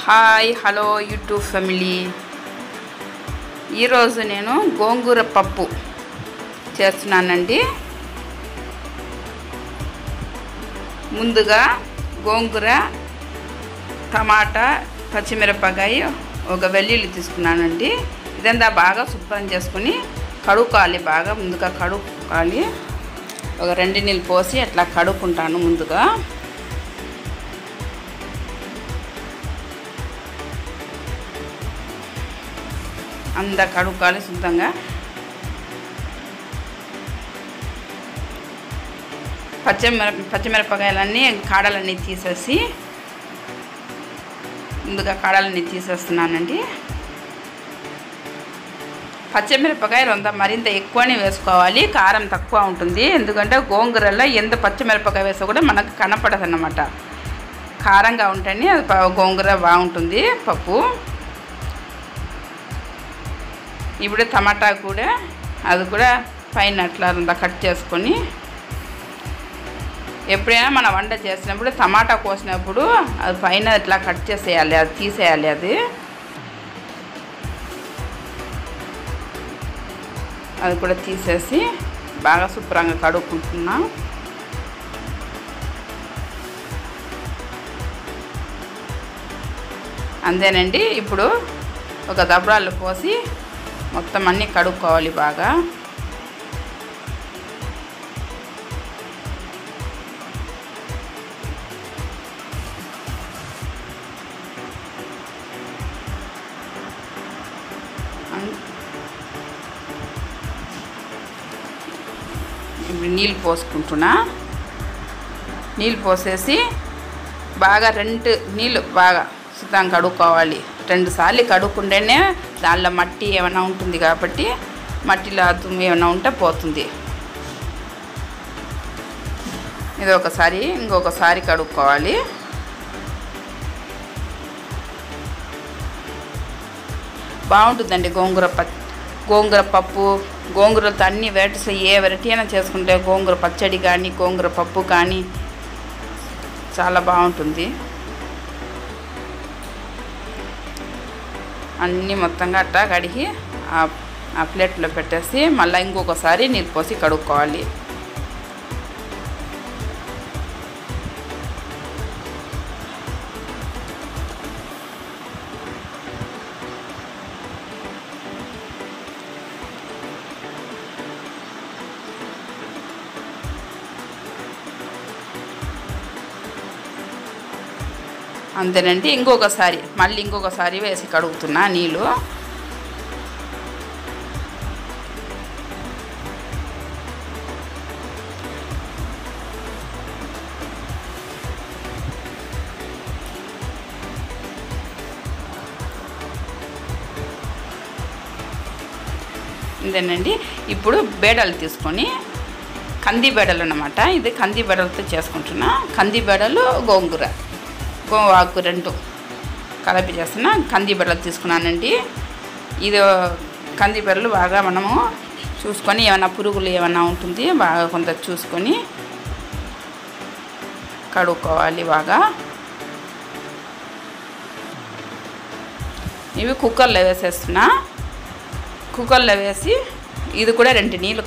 Hi hello YouTube family. ఈరోజు నేను గోంగూర పప్పు చేస్తున్నానండి. ముందుగా గోంగూర, టమాటా, పచ్చిమిరపకాయ, ఒక వెల్లుల్లి తీసుకున్నానండి. ఇదంతా బాగా శుభ్రం చేసుకుని కడుక్కోవాలి. బాగా ముందుగా కడుక్కోవాలి. ఒక 2 నీళ్ళు పోసి అట్లా కడుక్కుంటాను. ముందుగా అంతా కడుక్కోవాలి శుద్ధంగా. పచ్చిమిరపకాయలన్నీ కాడలన్నీ తీసేసి ముందుగా కాడలన్నీ తీసేస్తున్నానండి. పచ్చిమిరపకాయలు మరింత ఎక్కువనే వేసుకోవాలి. కారం తక్కువ ఉంటుంది. ఎందుకంటే గోంగూరలో ఎంత పచ్చిమిరపకాయ వేసా కూడా మనకు కనపడదు అన్నమాట. కారంగా ఉంటేనే అది గోంగూర బాగుంటుంది పప్పు. ఇప్పుడు టమాటా కూడా అది కూడా పైన అట్లా కట్ చేసుకొని, ఎప్పుడైనా మనం వంట చేసినప్పుడు టమాటా కోసినప్పుడు అది పైన ఇట్లా కట్ చేసేయాలి, అది తీసేయాలి. అది కూడా తీసేసి బాగా శుభ్రంగా కడుక్కుంటున్నా. అంతేనండి. ఇప్పుడు ఒక దబ్రాలు పోసి మొత్తం అన్నీ కడుక్కోవాలి బాగా. ఇప్పుడు నీళ్ళు పోసుకుంటున్నా. నీళ్ళు పోసేసి బాగా 2 నీళ్ళు బాగా శుద్ధంగా కడుక్కోవాలి. 2 సార్లు కడుక్కుంటేనే దానిలో మట్టి ఏమైనా ఉంటుంది కాబట్టి మట్టిలో దుమ్ము ఏమైనా ఉంటే పోతుంది. ఇది ఒకసారి ఇంకొకసారి కడుక్కోవాలి. బాగుంటుందండి గోంగూర పప్పు. గోంగూరతో అన్ని వెరైటీస్ ఏ వెరైటీ అయినా చేసుకుంటే, గోంగూర పచ్చడి కానీ గోంగూర పప్పు కానీ చాలా బాగుంటుంది. అన్నీ మొత్తంగా అట్టా కడిగి ఆ ప్లేట్లో పెట్టేసి మళ్ళీ ఇంకొకసారి నీళ్ళు పోసి కడుక్కోవాలి. అంతేనండి. మళ్ళీ ఇంకొకసారి వేసి కడుగుతున్నా నీళ్ళు. అంతేనండి. ఇప్పుడు బేడలు తీసుకొని, కంది బేడలు అన్నమాట. ఇది కంది బేడలతో చేసుకుంటున్నా. కంది బేడలు, గోంగూర, గోవాకు 2 కలిపి చేస్తున్నా. కంది బెడలు తీసుకున్నానండి. ఇది కంది బెడలు బాగా మనము చూసుకొని, ఏమైనా పురుగులు ఏమైనా ఉంటుంది బాగా కొంత చూసుకొని కడుక్కోవాలి బాగా. ఇవి కుక్కర్లో వేసేస్తున్నా. కుక్కర్లో వేసి ఇది కూడా 2 నీళ్ళు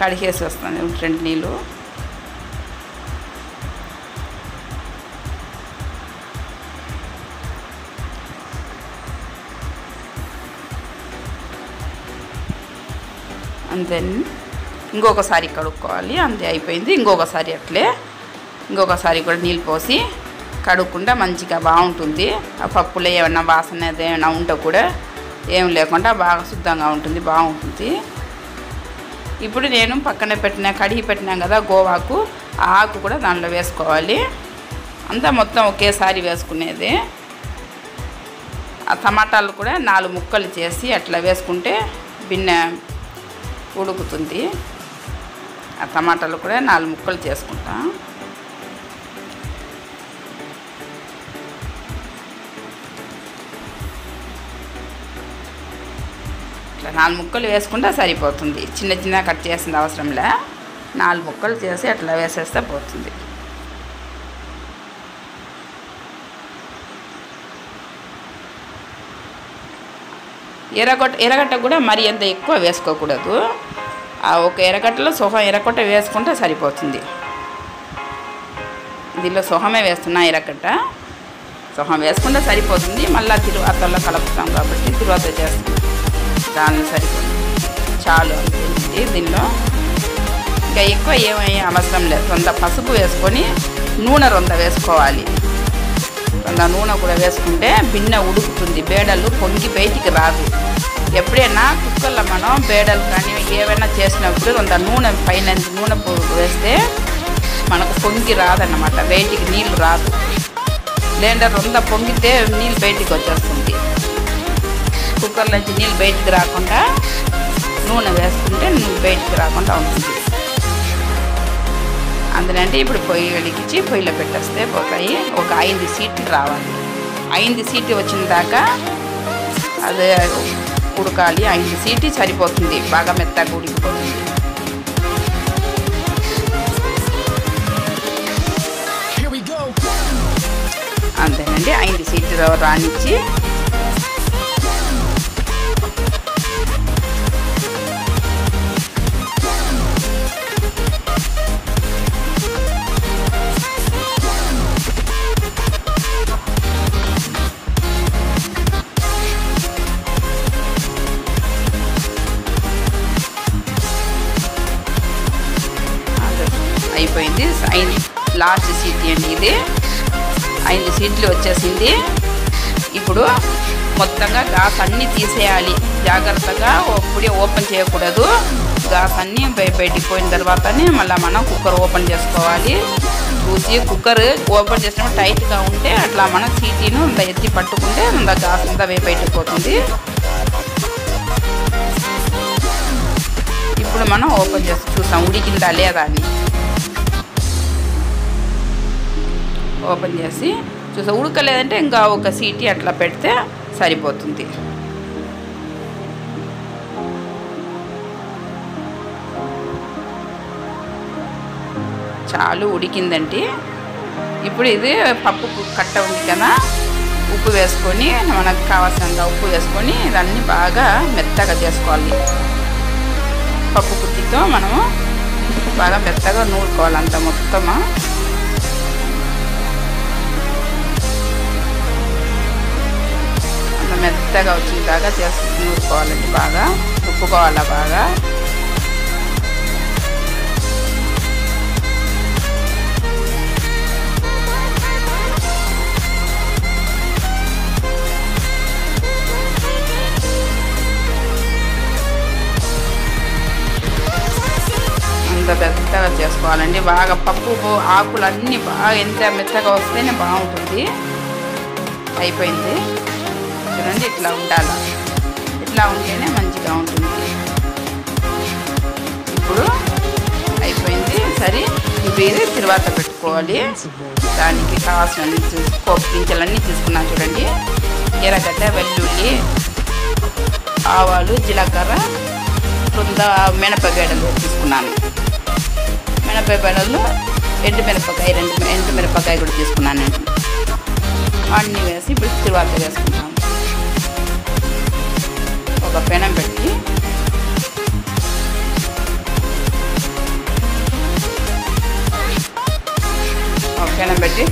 కడిగేసి వస్తాను. 2 నీళ్ళు అంతే. ఇంకొకసారి కడుక్కోవాలి. అంతే అయిపోయింది. ఇంకొకసారి కూడా నీళ్ళు పోసి కడుక్కుంటే మంచిగా బాగుంటుంది. ఆ పప్పులో ఏమన్నా వాసన ఏమైనా ఉంటే కూడా ఏం లేకుండా బాగా శుద్ధంగా ఉంటుంది, బాగుంటుంది. ఇప్పుడు నేను పక్కన కడిగి పెట్టినాం కదా గోవాకు, ఆ ఆకు కూడా దానిలో వేసుకోవాలి. అంతా మొత్తం ఒకేసారి వేసుకునేది. ఆ టమాటాలు కూడా 4 ముక్కలు చేసి అట్లా వేసుకుంటే బిన్నె ఉడుకుతుంది. ఆ టమాటాలు కూడా 4 ముక్కలు చేసుకుంటా. ఇట్లా 4 ముక్కలు వేసుకుంటే సరిపోతుంది. చిన్న కట్ చేసిన అవసరంలే. 4 ముక్కలు చేసి అట్లా వేసేస్తే పోతుంది. ఎర్రగడ్డ కూడా మరి ఎంత ఎక్కువ వేసుకోకూడదు. ఒక ఎర్రగడ్డలో సొహం ఎర్రగడ్డ వేసుకుంటే సరిపోతుంది. దీనిలో సొహమే వేస్తున్నా, ఎర్రగడ్డ సొహం వేసుకుంటే సరిపోతుంది. మళ్ళీ తిరువాతలో కలుపుతాం కాబట్టి తిరువాత చేస్తాం, దానిలో సరిపోతుంది. చాలు అంతే. దీనిలో ఇంకా ఎక్కువ ఏమీ అవసరం లేదు. రొంద పసుపు వేసుకొని నూనె రొంద వేసుకోవాలి. రొంద నూనె కూడా వేసుకుంటే బిన్న ఉడుకుతుంది, బేడలు పొంగి బయటికి రాదు. ఎప్పుడైనా కుక్కర్లో మనం బేడలు కానీ ఏవైనా చేసినప్పుడు రొంద నూనె పైన నూనె వేస్తే మనకు పొంగి రాదన్నమాట, బయటికి నీళ్ళు రాదు. లేదంటే రొంద పొంగితే నీళ్ళు బయటికి వచ్చేస్తుంది. కుక్కర్ నుంచి నీళ్ళు బయటికి రాకుండా నూనె వేసుకుంటే బయటికి రాకుండా ఉంటుంది. అందుకంటే ఇప్పుడు పొయ్యి వెలిగించి పొయ్యిలో పెట్టేస్తే పోతాయి. ఒక 5 సీట్లు రావాలి. 5 సీట్లు వచ్చిన దాకా అది ఉడకాలి. 5 సీట్లు సరిపోతుంది, బాగా మెత్తగా ఉడికిపోతుంది. అంతేనండి, 5 సీట్లు రానిచ్చి అయిపోయింది. లాస్ట్ సీట్ అండి ఇది. 5 సీట్లు వచ్చేసింది. ఇప్పుడు మొత్తంగా గ్యాస్ అన్నీ తీసేయాలి జాగ్రత్తగా. అప్పుడే ఓపెన్ చేయకూడదు. గ్యాస్ అన్నీ బయటికి పోయిన తర్వాతనే మళ్ళీ మనం కుక్కర్ ఓపెన్ చేసుకోవాలి. చూసి కుక్కర్ ఓపెన్ చేసినప్పుడు టైట్గా ఉంటే అట్లా మనం సీటీను ఎత్తి పట్టుకుంటే గ్యాస్ అంతా బయటికి పోతుంది. ఇప్పుడు మనం ఓపెన్ చేసి చూసాం ఉడికిందా లేదా అని. ఓపెన్ చేసి చూసా ఉడకలేదంటే ఇంకా ఒక సీటీ అట్లా పెడితే సరిపోతుంది. చాలు ఉడికిందండి. ఇప్పుడు ఇది పప్పు కట్ట ఉంది కదా, ఉప్పు వేసుకొని మనకు కావాల్సినంత ఉప్పు వేసుకొని ఇదన్నీ బాగా మెత్తగా చేసుకోవాలి. పప్పు గుత్తితో మనము బాగా మెత్తగా నూరుకోవాలి అంత మొత్తము. మెత్తగా వచ్చేదాకా చేసి నూరుకోవాలండి. బాగా ఉప్పుకోవాలా బాగా. అంత మెత్తగా చేసుకోవాలండి బాగా. పప్పు ఆకులు అన్నీ బాగా ఎంత మెత్తగా వస్తేనే బాగుంటుంది. అయిపోయింది చూడండి, ఇట్లా ఉండాలి. ఇట్లా ఉంటేనే మంచిగా ఉంటుంది. ఇప్పుడు అయిపోయింది. సరే, ఇప్పుడు ఇది తిరువాత పెట్టుకోవాలి. దానికి కావాల్సిన పోపు గింజలన్నీ తీసుకున్నాను చూడండి. ఎర్రగడ్డ, వెల్లుల్లి, ఆవాలు, జీలకర్ర, కొంత మినపగడ్డలు తీసుకున్నాను. మినపగడ్డలు, ఎండుమిరపకాయ 2 ఎండుమిరపకాయ కూడా తీసుకున్నానండి. అన్నీ వేసి ఇప్పుడు తిరువాత వేసుకుంటాను. ఒక పెనం పెట్టి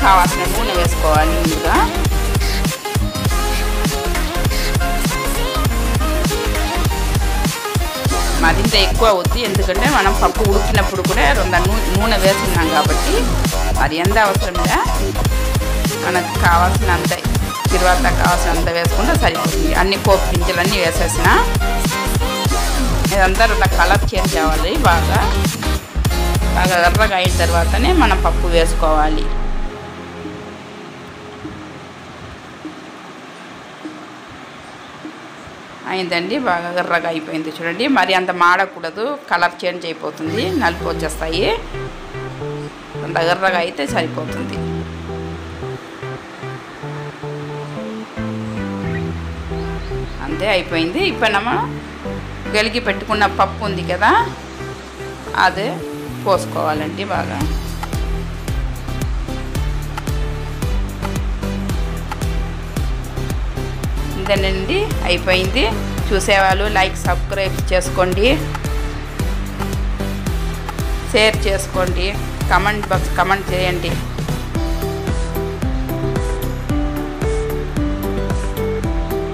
కావాల్సిన నూనె వేసుకోవాలి. ముందుగా మరింత ఎక్కువ అవుతుంది, ఎందుకంటే మనం పప్పు ఉడికినప్పుడు కూడా 2 నూనె వేసుకున్నాం కాబట్టి మరి ఎంత అవసరంగా మనకు కావాల్సినంత తిరువాత కావాల్సినంత వేసుకుంటే సరిపోతుంది. అన్ని పోపు గింజలన్నీ వేసేసిన ఇదంతా ఇలా కలర్ చేంజ్ అవ్వాలి. బాగా ఎర్రగా అయిన తర్వాతనే మనం పప్పు వేసుకోవాలి. అయిందండి, బాగా ఎర్రగా అయిపోయింది చూడండి. మరి అంత మాడకూడదు, కలర్ చేంజ్ అయిపోతుంది, నలుపు వచ్చేస్తాయి. అంత ఎర్రగా అయితే సరిపోతుంది. అంతే అయిపోయింది. ఇప్పుడు గలిగి పెట్టుకున్న పప్పు ఉంది కదా, అదే పోసుకోవాలండి బాగా. ఇంతేనండి, అయిపోయింది. చూసేవాళ్ళు లైక్ సబ్స్క్రైబ్ చేసుకోండి, షేర్ చేసుకోండి, కమెంట్ బాక్స్ కమెంట్ చేయండి.